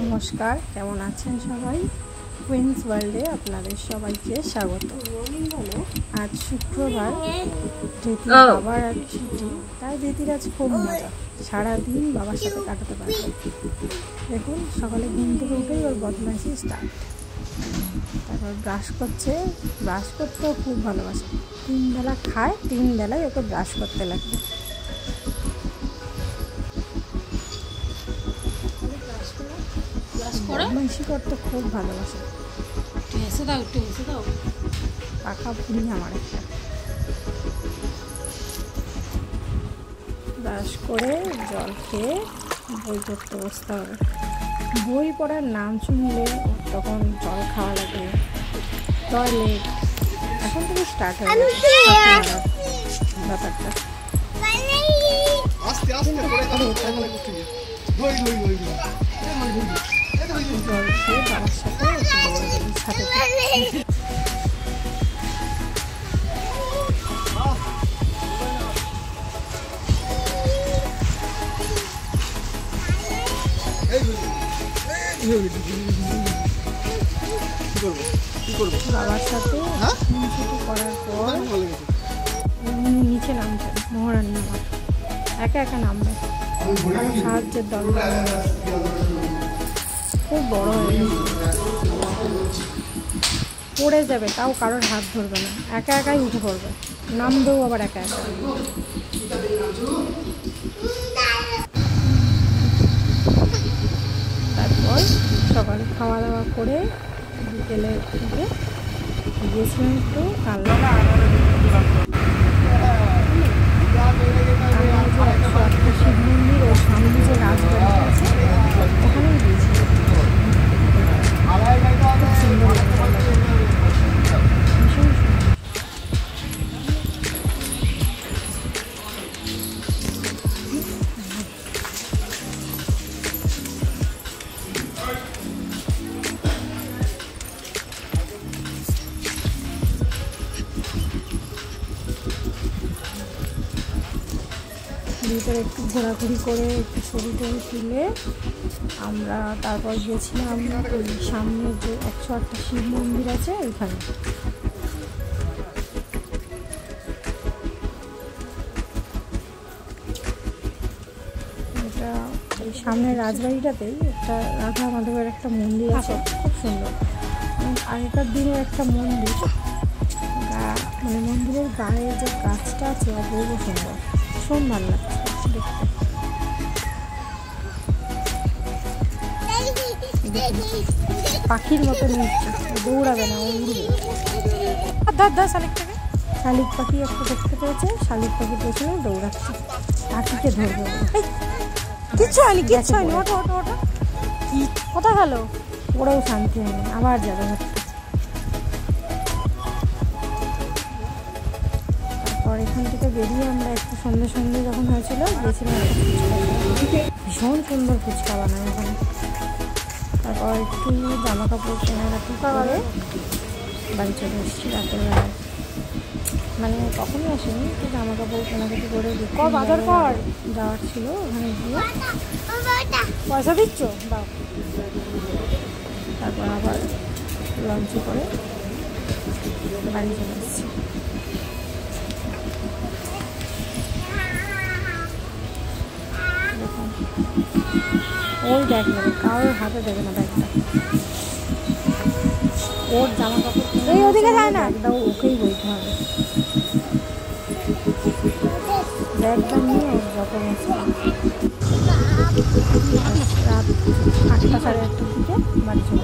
নমস্কার, কেমন আছেন সবাই? কুইন্স ওয়ার্ল্ডে আপনাদের সবাইকে স্বাগত। আজ শুক্রবার, দিদির বাবার আজ ছুটি, তাই দিদির আজ খুব মজা, সারাদিন বাবার সাথে কাটাতে পারবে। দেখুন, সকালে ঘুম থেকে উঠেই ওর বদমাইশি স্টার্ট। তারপর ব্রাশ করছে, ব্রাশ করতেও খুব ভালোবাসে। 3 বেলা খায়, 3 বেলায় ওকে ব্রাশ করতে লাগবে। বদমাইশি করতে খুব ভালোবাসে। পাখা পুরি আমার একটা। ব্রাশ করে জল খেয়ে বই পড়তে বসতে হবে। বই পড়ার নাম শুনলে তখন জল খাওয়া লাগে, টয়লেট, এখন থেকে স্টার্ট হয়ে গেছে ব্যাপারটা। জল খেয়ে বাবার সাথে সাথে বাবার সাথে ছুটি করার পর নিচে নামছেন, মহারানী আমার একা একা নামবে, সাহায্যের দরকার। খুব বড় হয়ে পড়ে যাবে, তাও কারোর হাত ধরবে না, একা একাই উঠে পড়বে, নামবেও আবার একা একা। তারপর সকালে খাওয়া দাওয়া করে বিকেলে থেকে গিয়েছিলাম একটু কালনা। শিব মন্দির ও সামনে যে রাজবাড়ি আছে ওখানেই গিয়েছিলাম। খুব সুন্দর ভীষণ ভিতরে একটু ঘোরাঘুরি করে একটু ছবি টবি তুলে আমরা তারপর গিয়েছিলাম ওই সামনে যে 108টা শিব মন্দির আছে ওইখানে। এটা ওই সামনের রাজবাড়িটাতেই একটা রাধা মাধবের একটা মন্দির আছে, খুব সুন্দর। আগেকার দিনের একটা মন্দির, মানে মন্দিরের গায়ে যে গাছটা আছে অপূর্ব সুন্দর, ভীষণ ভালো লাগছে দেখতে। পাখির মতো নিচ্ছে, দৌড়াবে না, ও উড়বে। শালিক পাখি একটা দেখতে পেয়েছে, শালিক পাখির পেছনে দৌড়াচ্ছে, পাখিকে ধরবে। কিচ্ছু হয়নি, কিচ্ছু হয়নি, ওটা ওটা ওটা কি কোথা গেল? ওরাও শান্তি হয়নি, আবার যাবে। তারপর এখান থেকে বেরিয়ে আমরা একটু সন্ধ্যে সন্ধ্যে যখন হয়েছিল গেছিলাম, ভীষণ সুন্দর ফুচকা বানায় ওখানে। তারপর একটু জামা কাপড় কেনাকাটি করে বাড়ি চলে এসেছি রাতের বেলায়। মানে কখনই আসেনি, একটু জামা কাপড় কেনাকাটি করে বাজার কর যাওয়ার ছিল, ওখানে গিয়ে পয়সা দিচ্ছ দাও। তারপর আবার লঞ্চে করে বাড়ি চলে এসেছি। ওই ব্যাগ নেবে, কারোর হাতে দেবে না ব্যাগটা। ওর জামা কাপড় কিনে ওদিকে যায় না, ব্যাগটাও ওকেই বইতে হবে। ব্যাগটা নিয়ে ওর যখন রাত 8টা সাড়ে 8টার দিকে বাড়ি চলে